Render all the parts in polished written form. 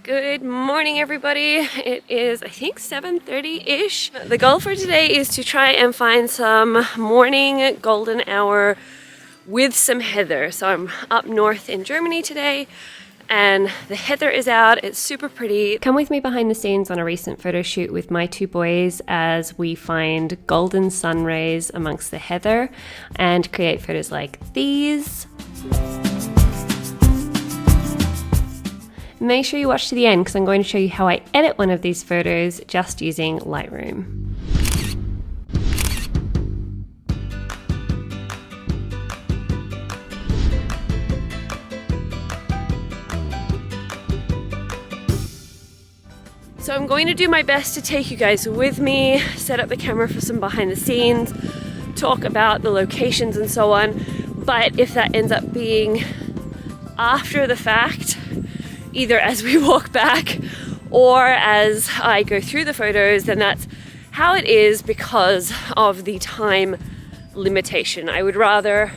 Good morning, everybody. It is, I think, 7:30-ish. The goal for today is to try and find some morning golden hour with some heather. So I'm up north in Germany today and the heather is out. It's super pretty. Come with me behind the scenes on a recent photo shoot with my two boys as we find golden sun rays amongst the heather and create photos like these. Make sure you watch to the end because I'm going to show you how I edit one of these photos just using Lightroom. So I'm going to do my best to take you guys with me, set up the camera for some behind the scenes, talk about the locations and so on. But if that ends up being after the fact, either as we walk back or as I go through the photos, then that's how it is because of the time limitation. I would rather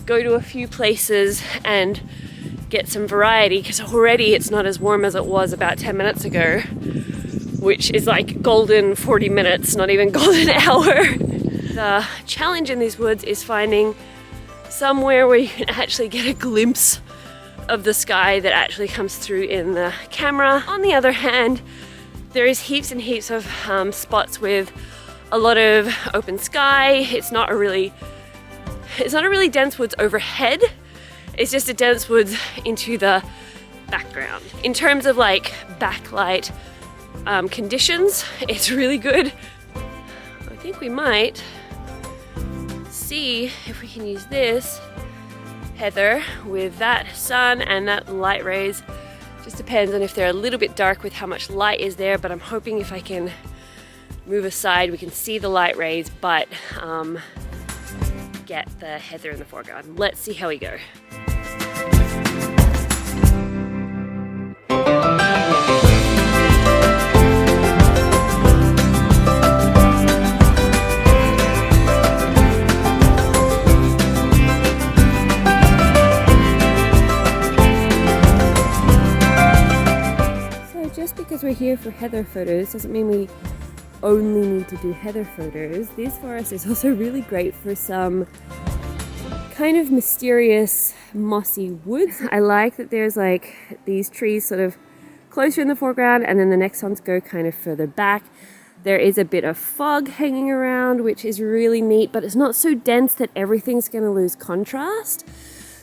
go to a few places and get some variety because already it's not as warm as it was about 10 minutes ago, which is like golden 40 minutes, not even golden hour. The challenge in these woods is finding somewhere where you can actually get a glimpse of the sky that actually comes through in the camera. On the other hand, there is heaps and heaps of spots with a lot of open sky. It's not a really dense woods overhead. It's just a dense woods into the background. In terms of like backlight conditions, it's really good. I think we might see if we can use this heather with that sun and that light rays. Just depends on if they're a little bit dark with how much light is there, but I'm hoping if I can move aside we can see the light rays but get the heather in the foreground. Let's see how we go. Because we're here for heather photos doesn't mean we only need to do heather photos. This forest is also really great for some kind of mysterious mossy woods. I like that there's like these trees sort of closer in the foreground and then the next ones go kind of further back. There is a bit of fog hanging around, which is really neat, but it's not so dense that everything's going to lose contrast.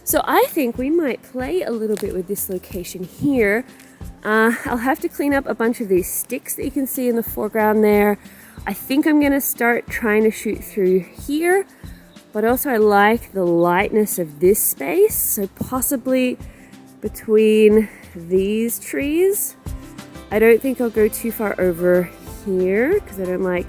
So I think we might play a little bit with this location here. I'll have to clean up a bunch of these sticks that you can see in the foreground there. I think I'm going to start trying to shoot through here, but also I like the lightness of this space, so possibly between these trees. I don't think I'll go too far over here because I don't like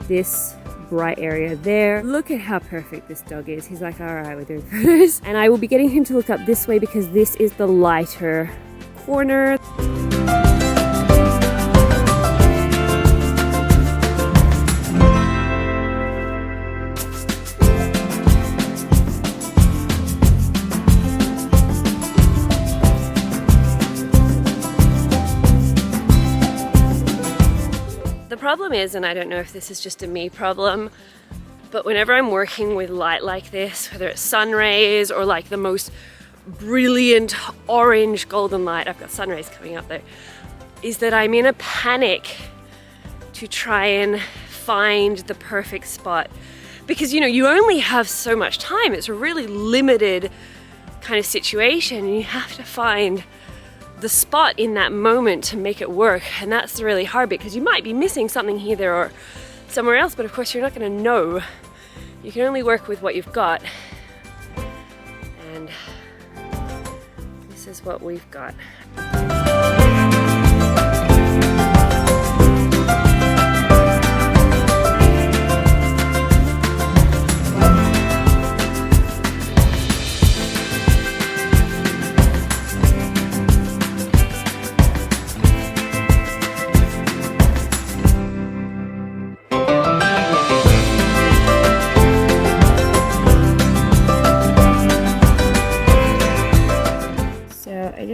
this bright area there. Look at how perfect this dog is. He's like, all right, we're doing photos. And I will be getting him to look up this way because this is the lighter corner. The problem is, and I don't know if this is just a me problem, but whenever I'm working with light like this, whether it's sun rays or like the most brilliant orange golden light, I've got sun rays coming up there, is that I'm in a panic to try and find the perfect spot because you only have so much time. It's a really limited kind of situation and you have to find the spot in that moment to make it work, and that's really hard because you might be missing something here, there or somewhere else, but of course you're not going to know. You can only work with what you've got, and this is what we've got.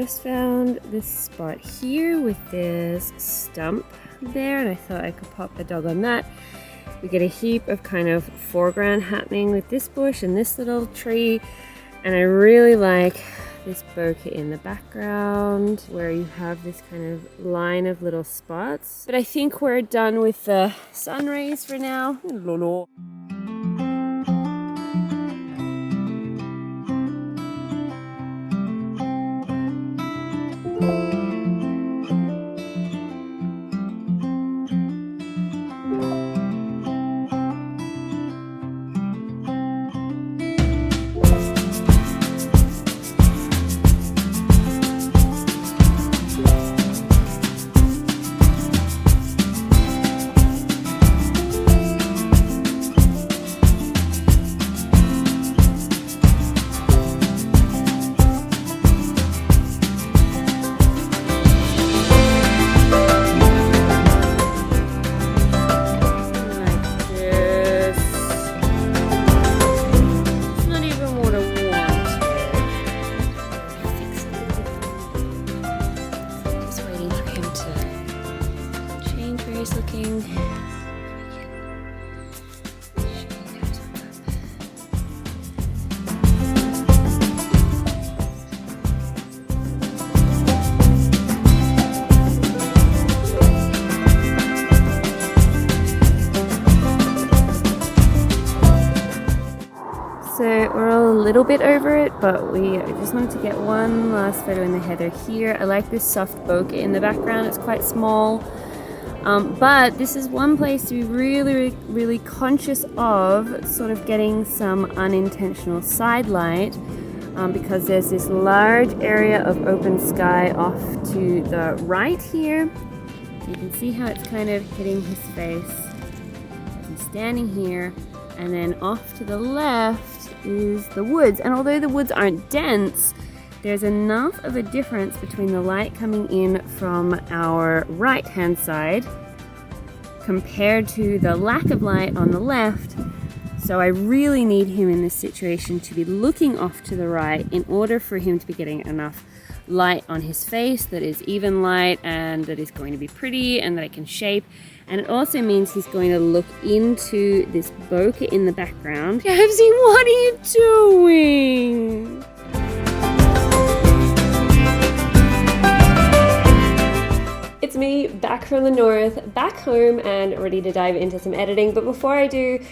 just found this spot here with this stump there, and I thought I could pop the dog on that. We get a heap of kind of foreground happening with this bush and this little tree, and I really like this bokeh in the background where you have this kind of line of little spots. But I think we're done with the sun rays for now. Looking. So we're a little bit over it, but I just wanted to get one last photo in the heather here. I like this soft bokeh in the background. It's quite small. But this is one place to be really conscious of sort of getting some unintentional side light because there's this large area of open sky off to the right here. You can see how it's kind of hitting his face. He's standing here, and then off to the left is the woods. And although the woods aren't dense, there's enough of a difference between the light coming in from our right-hand side compared to the lack of light on the left. So I really need him in this situation to be looking off to the right in order for him to be getting enough light on his face that is even light and that is going to be pretty and that I can shape. And it also means he's going to look into this bokeh in the background. Gabsy, what are you doing? It's me back from the north, back home and ready to dive into some editing. But before I do,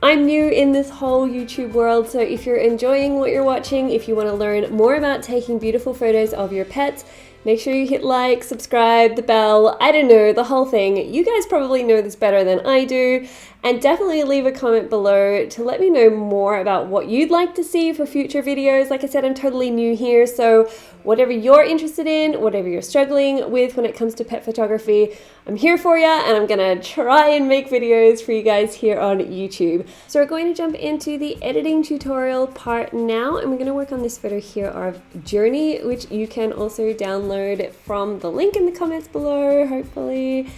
I'm new in this whole YouTube world, so if you're enjoying what you're watching, if you want to learn more about taking beautiful photos of your pets, make sure you hit like, subscribe, the bell, I don't know, the whole thing. You guys probably know this better than I do. And definitely leave a comment below to let me know more about what you'd like to see for future videos. Like I said, I'm totally new here, so whatever you're interested in, whatever you're struggling with when it comes to pet photography, I'm here for you, and I'm gonna try and make videos for you guys here on YouTube. So we're going to jump into the editing tutorial part now, and we're gonna work on this photo here of Journey, which you can also download from the link in the comments below, hopefully.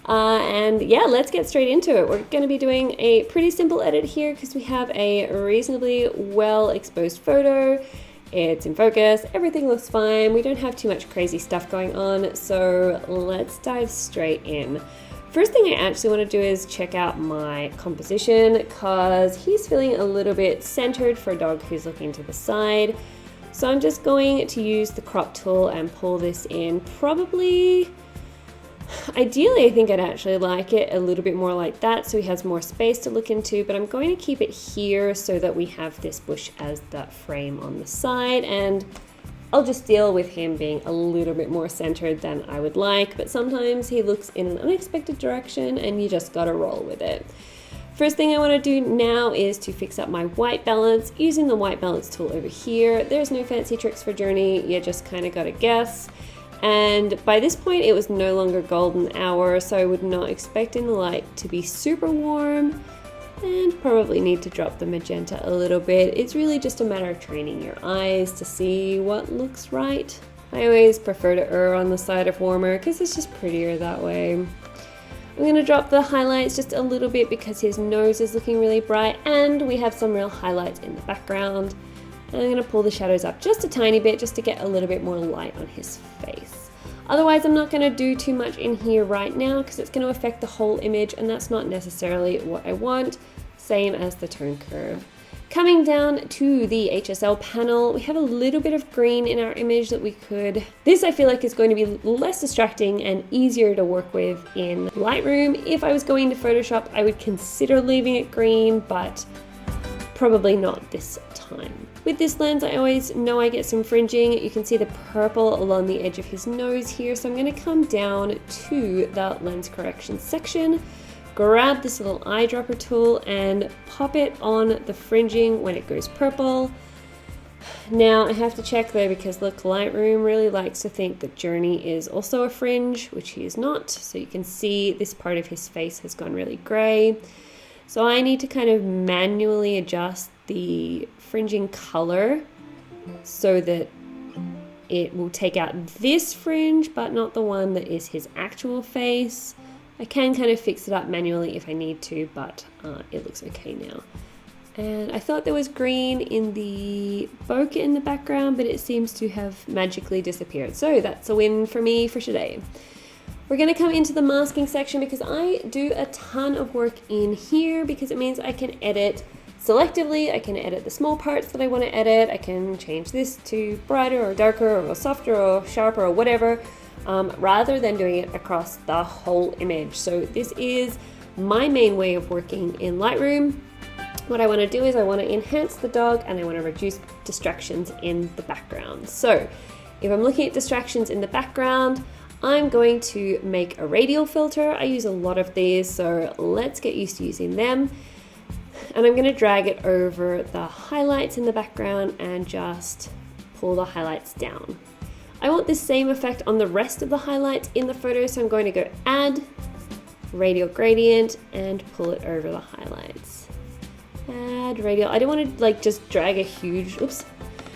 And yeah, let's get straight into it. We're going to be doing a pretty simple edit here because we have a reasonably well exposed photo. It's in focus, everything looks fine, we don't have too much crazy stuff going on, so let's dive straight in. First thing I actually want to do is check out my composition because he's feeling a little bit centered for a dog who's looking to the side. So I'm just going to use the crop tool and pull this in probably... Ideally, I think I'd actually like it a little bit more like that so he has more space to look into, but I'm going to keep it here so that we have this bush as the frame on the side, and I'll just deal with him being a little bit more centered than I would like, but sometimes he looks in an unexpected direction and you just gotta roll with it. First thing I want to do now is to fix up my white balance using the white balance tool over here. There's no fancy tricks for Journey, you just kind of gotta guess. And by this point it was no longer golden hour, so I would not expect in the light to be super warm and probably need to drop the magenta a little bit. It's really just a matter of training your eyes to see what looks right. I always prefer to err on the side of warmer because it's just prettier that way. I'm going to drop the highlights just a little bit because his nose is looking really bright and we have some real highlights in the background. And I'm going to pull the shadows up just a tiny bit just to get a little bit more light on his face. Otherwise, I'm not going to do too much in here right now because it's going to affect the whole image, and that's not necessarily what I want. Same as the tone curve. Coming down to the HSL panel, we have a little bit of green in our image that we could... This I feel like is going to be less distracting and easier to work with in Lightroom. If I was going to Photoshop, I would consider leaving it green, but probably not this time. With this lens, I always know I get some fringing. You can see the purple along the edge of his nose here, so I'm going to come down to the lens correction section, grab this little eyedropper tool and pop it on the fringing when it goes purple. Now I have to check though, because look, Lightroom really likes to think that Journey is also a fringe, which he is not. So you can see this part of his face has gone really gray. So I need to kind of manually adjust the fringing color so that it will take out this fringe, but not the one that is his actual face. I can kind of fix it up manually if I need to, but it looks okay now. And I thought there was green in the bokeh in the background, but it seems to have magically disappeared. So that's a win for me for today. We're going to come into the masking section because I do a ton of work in here because it means I can edit selectively. I can edit the small parts that I want to edit. I can change this to brighter or darker or softer or sharper or whatever. Rather than doing it across the whole image. So this is my main way of working in Lightroom. What I want to do is I want to enhance the dog and I want to reduce distractions in the background. So if I'm looking at distractions in the background, I'm going to make a radial filter. I use a lot of these, so let's get used to using them. And I'm going to drag it over the highlights in the background and just pull the highlights down. I want this same effect on the rest of the highlights in the photo, so I'm going to go Add, Radial Gradient, and pull it over the highlights. Add Radial. I don't want to like just drag a huge, oops.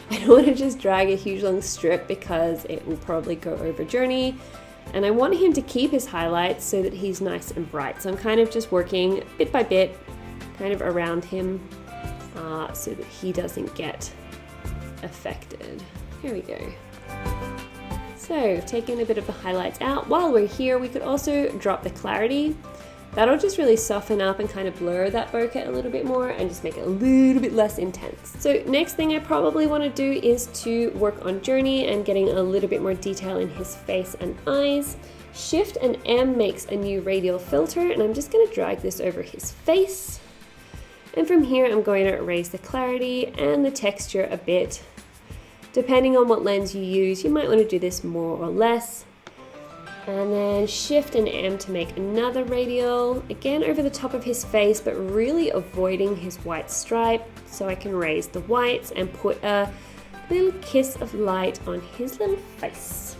I don't want to just drag a huge long strip because it will probably go over Journey. And I want him to keep his highlights so that he's nice and bright. So I'm kind of just working bit by bit, kind of around him so that he doesn't get affected. Here we go. So taking a bit of the highlights out. While we're here, we could also drop the clarity. That'll just really soften up and kind of blur that bokeh a little bit more and just make it a little bit less intense. So next thing I probably want to do is to work on Journey and getting a little bit more detail in his face and eyes. Shift and M makes a new radial filter, and I'm just going to drag this over his face. And from here, I'm going to raise the clarity and the texture a bit. Depending on what lens you use, you might want to do this more or less. And then Shift and M to make another radial, again over the top of his face, but really avoiding his white stripe. So I can raise the whites and put a little kiss of light on his little face.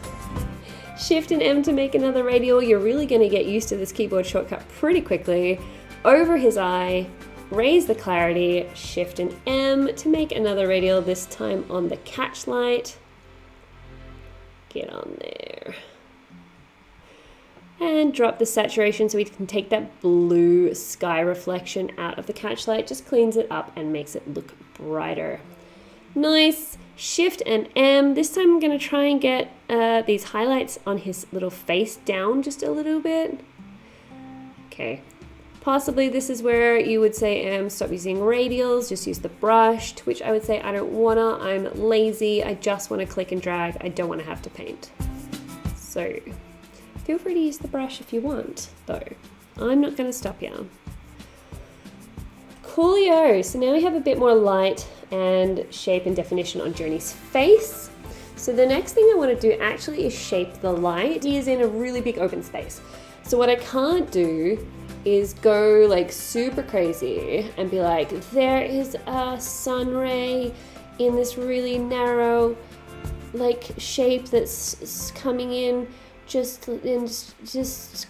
Shift and M to make another radial. You're really going to get used to this keyboard shortcut pretty quickly. Over his eye. Raise the clarity, Shift and M to make another radial, this time on the catch light. Get on there. And drop the saturation so we can take that blue sky reflection out of the catch light. Just cleans it up and makes it look brighter. Nice. Shift and M. This time I'm going to try and get these highlights on his little face down just a little bit. Okay. Possibly this is where you would say, stop using radials, just use the brush, to which I would say, I don't wanna, I'm lazy, I just wanna click and drag, I don't wanna have to paint. So, feel free to use the brush if you want, though. I'm not gonna stop you. Coolio, so now we have a bit more light and shape and definition on Journey's face. So the next thing I wanna do actually is shape the light. He is in a really big open space. So what I can't do is go like super crazy and be like, there is a sun ray in this really narrow like shape that's coming in just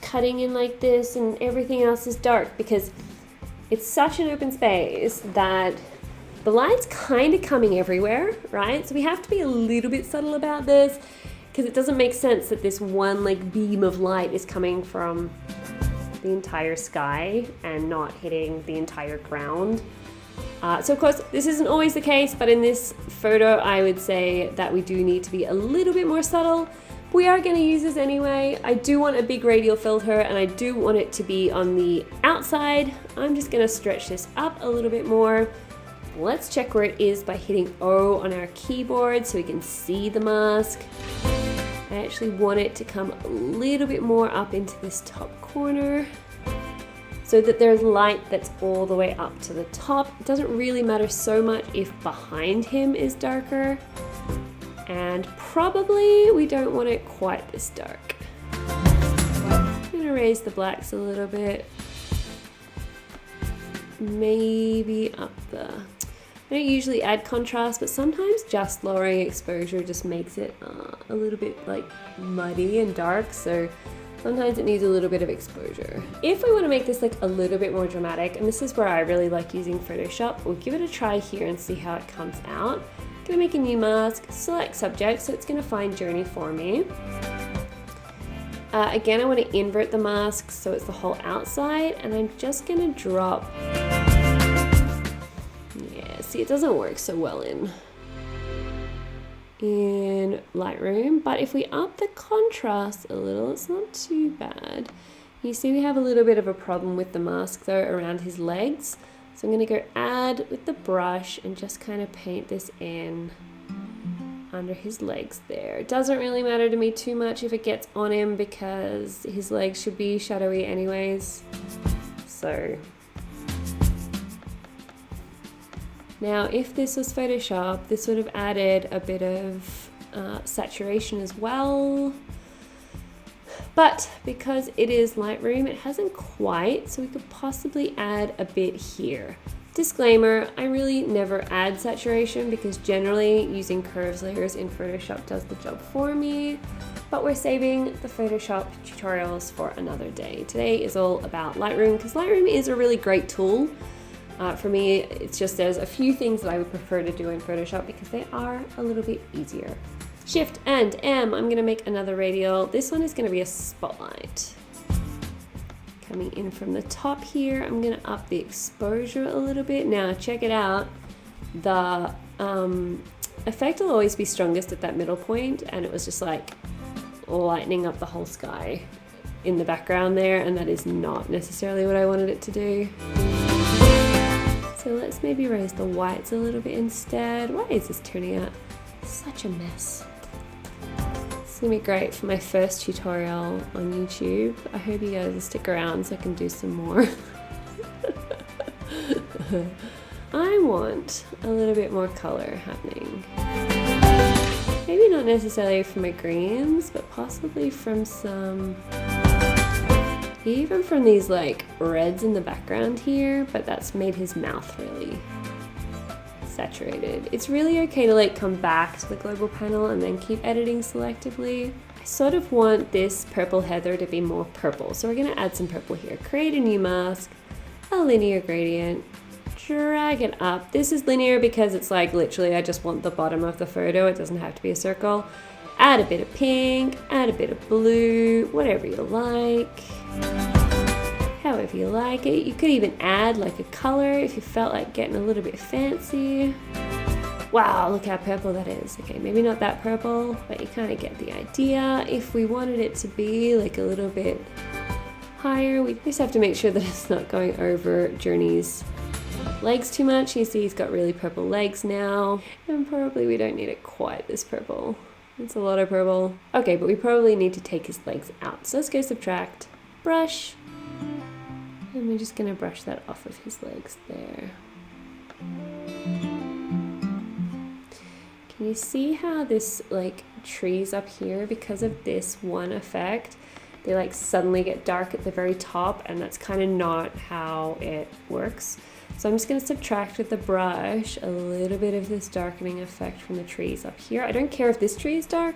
cutting in like this and everything else is dark, because it's such an open space that the light's kind of coming everywhere, right? So we have to be a little bit subtle about this, because it doesn't make sense that this one like beam of light is coming from the entire sky and not hitting the entire ground. So of course this isn't always the case, but in this photo I would say that we do need to be a little bit more subtle. We are going to use this anyway. I do want a big radial filter and I do want it to be on the outside. I'm just going to stretch this up a little bit more. Let's check where it is by hitting O on our keyboard so we can see the mask. I actually want it to come a little bit more up into this top corner so that there's light that's all the way up to the top. It doesn't really matter so much if behind him is darker. And probably we don't want it quite this dark. I'm gonna raise the blacks a little bit. Maybe up the... I don't usually add contrast, but sometimes just lowering exposure just makes it a little bit like muddy and dark, so sometimes it needs a little bit of exposure. If we want to make this like a little bit more dramatic, and this is where I really like using Photoshop, we'll give it a try here and see how it comes out. I'm gonna make a new mask, select subject, so it's gonna find journey for me. Again, I want to invert the mask so it's the whole outside, and I'm just gonna drop. Yeah, see, it doesn't work so well in Lightroom, but if we up the contrast a little, it's not too bad. You see we have a little bit of a problem with the mask though around his legs. So I'm going to go add with the brush and just kind of paint this in under his legs there. It doesn't really matter to me too much if it gets on him because his legs should be shadowy anyways. So now if this was Photoshop, this would have added a bit of saturation as well. But because it is Lightroom, it hasn't quite, so we could possibly add a bit here. Disclaimer, I really never add saturation because generally using curves layers in Photoshop does the job for me, but we're saving the Photoshop tutorials for another day. Today is all about Lightroom because Lightroom is a really great tool. For me, it's just there's a few things that I would prefer to do in Photoshop because they are a little bit easier. Shift and M, I'm gonna make another radial. This one is gonna be a spotlight. Coming in from the top here, I'm gonna up the exposure a little bit. Now check it out. The effect will always be strongest at that middle point, and it was just like lightening up the whole sky in the background there, and that is not necessarily what I wanted it to do. So let's maybe raise the whites a little bit instead. Why is this turning out such a mess? It's gonna be great for my first tutorial on YouTube. I hope you guys will stick around so I can do some more. I want a little bit more color happening. Maybe not necessarily from my greens, but possibly from some, even from these like reds in the background here, but that's made his mouth really saturated. It's really okay to like come back to the global panel and then keep editing selectively. I sort of want this purple heather to be more purple, so we're gonna add some purple here. Create a new mask, a linear gradient, drag it up. This is linear because it's like literally I just want the bottom of the photo, it doesn't have to be a circle. Add a bit of pink, add a bit of blue, whatever you like. However you like it. You could even add like a color if you felt like getting a little bit fancy. Wow, look how purple that is. Okay, maybe not that purple, but you kind of get the idea. If we wanted it to be like a little bit higher, we just have to make sure that it's not going over Journey's legs too much. You see he's got really purple legs now, and probably we don't need it quite this purple. It's a lot of purple. Okay, but we probably need to take his legs out. So let's go subtract, brush, and we're just gonna brush that off of his legs there. Can you see how this like trees up here, because of this one effect, they like suddenly get dark at the very top, and that's kind of not how it works. So I'm just going to subtract with the brush a little bit of this darkening effect from the trees up here. I don't care if this tree is dark,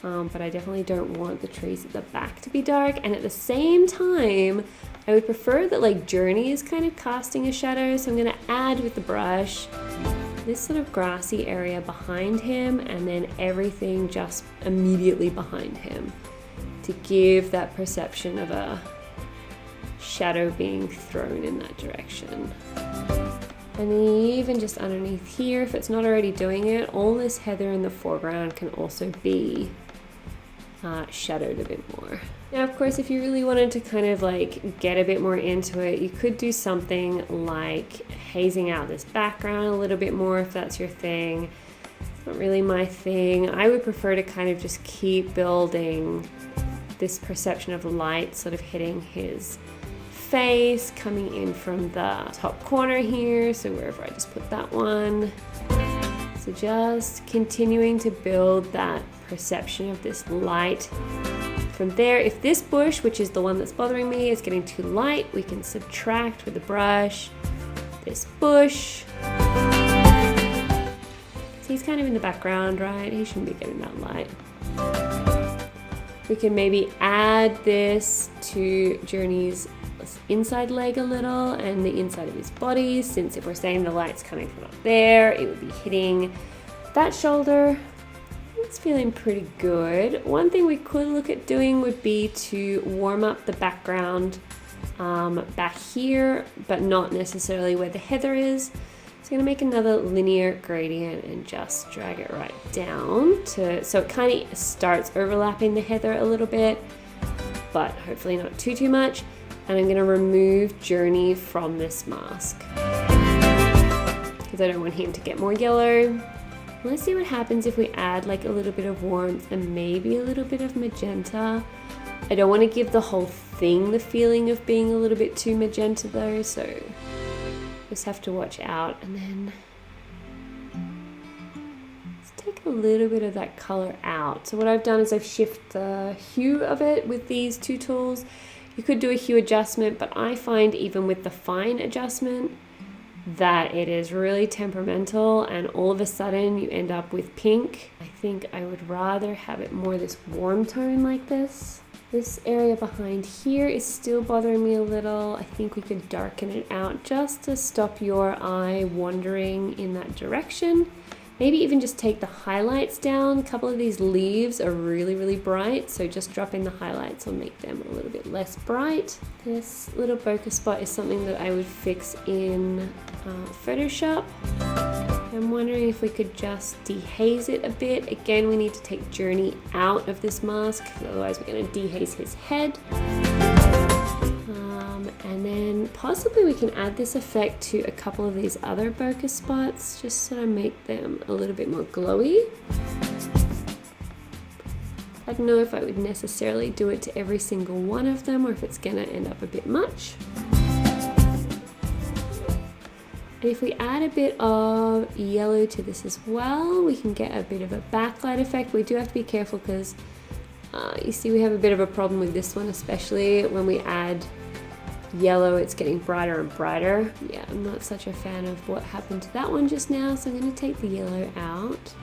but I definitely don't want the trees at the back to be dark. And at the same time, I would prefer that like Journey is kind of casting a shadow. So I'm going to add with the brush this sort of grassy area behind him, and then everything just immediately behind him to give that perception of a shadow being thrown in that direction. And then even just underneath here, if it's not already doing it, all this heather in the foreground can also be shadowed a bit more. Now, of course, if you really wanted to kind of like get a bit more into it, you could do something like hazing out this background a little bit more if that's your thing. It's not really my thing. I would prefer to kind of just keep building this perception of light sort of hitting his face, coming in from the top corner here, so wherever I just put that one. So just continuing to build that perception of this light. From there, if this bush, which is the one that's bothering me, is getting too light, we can subtract with the brush this bush. So he's kind of in the background, right? He shouldn't be getting that light. We can maybe add this to Journey's inside leg a little and the inside of his body, since if we're saying the light's coming from up there, it would be hitting that shoulder. It's feeling pretty good. One thing we could look at doing would be to warm up the background back here, but not necessarily where the heather is. So I'm gonna make another linear gradient and just drag it right down so it kind of starts overlapping the heather a little bit, but hopefully not too much. And I'm gonna remove Journey from this mask because I don't want him to get more yellow. Let's see what happens if we add like a little bit of warmth and maybe a little bit of magenta. I don't want to give the whole thing the feeling of being a little bit too magenta though, so just have to watch out. And then let's take a little bit of that color out. So what I've done is I've shifted the hue of it with these two tools. You could do a hue adjustment, but I find even with the fine adjustment that it is really temperamental and all of a sudden you end up with pink. I think I would rather have it more this warm tone like this. This area behind here is still bothering me a little. I think we could darken it out just to stop your eye wandering in that direction. Maybe even just take the highlights down. A couple of these leaves are really bright, so just dropping the highlights will make them a little bit less bright. This little bokeh spot is something that I would fix in Photoshop. I'm wondering if we could just dehaze it a bit. Again, we need to take Journey out of this mask, otherwise we're going to dehaze his head. And then possibly we can add this effect to a couple of these other bokeh spots, just so to make them a little bit more glowy. I don't know if I would necessarily do it to every single one of them or if it's gonna end up a bit much. And if we add a bit of yellow to this as well, we can get a bit of a backlight effect. We do have to be careful because you see we have a bit of a problem with this one, especially when we add yellow, it's getting brighter and brighter. Yeah, I'm not such a fan of what happened to that one just now, so I'm going to take the yellow out.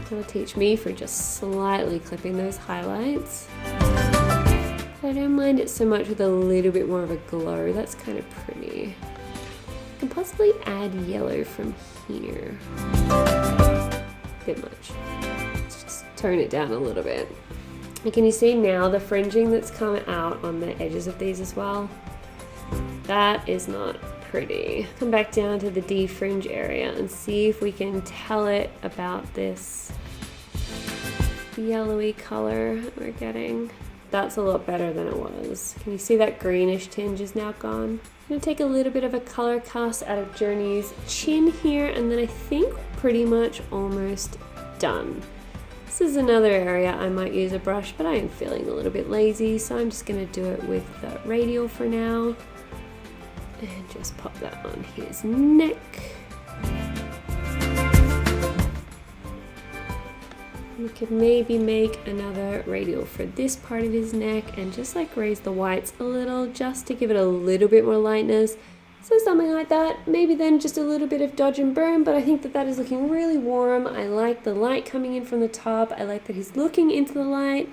That'll teach me for just slightly clipping those highlights. I don't mind it so much with a little bit more of a glow. That's kind of pretty. I can possibly add yellow from here. A bit much. Let's just tone it down a little bit. And can you see now the fringing that's come out on the edges of these as well? That is not pretty. Come back down to the defringe area and see if we can tell it about this yellowy color we're getting. That's a lot better than it was. Can you see that greenish tinge is now gone? I'm gonna take a little bit of a color cast out of Journey's chin here, and then I think we're pretty much almost done. This is another area I might use a brush, but I am feeling a little bit lazy, so I'm just going to do it with the radial for now. And just pop that on his neck. We could maybe make another radial for this part of his neck and just like raise the whites a little just to give it a little bit more lightness. So something like that, maybe then just a little bit of dodge and burn, but I think that that is looking really warm. I like the light coming in from the top. I like that he's looking into the light.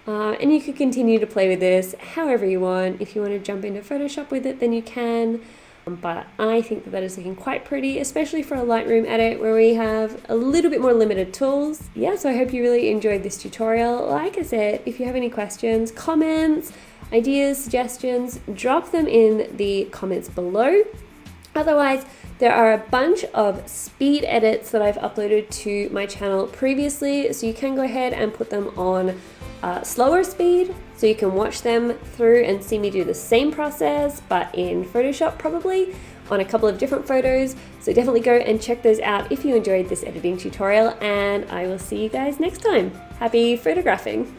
And you could continue to play with this however you want. If you want to jump into Photoshop with it, then you can. But I think that that is looking quite pretty, especially for a Lightroom edit where we have a little bit more limited tools. Yeah, so I hope you really enjoyed this tutorial. Like I said, if you have any questions, comments, ideas, suggestions, drop them in the comments below. Otherwise, there are a bunch of speed edits that I've uploaded to my channel previously, so you can go ahead and put them on slower speed, so you can watch them through and see me do the same process, but in Photoshop probably, on a couple of different photos. So definitely go and check those out if you enjoyed this editing tutorial, and I will see you guys next time. Happy photographing!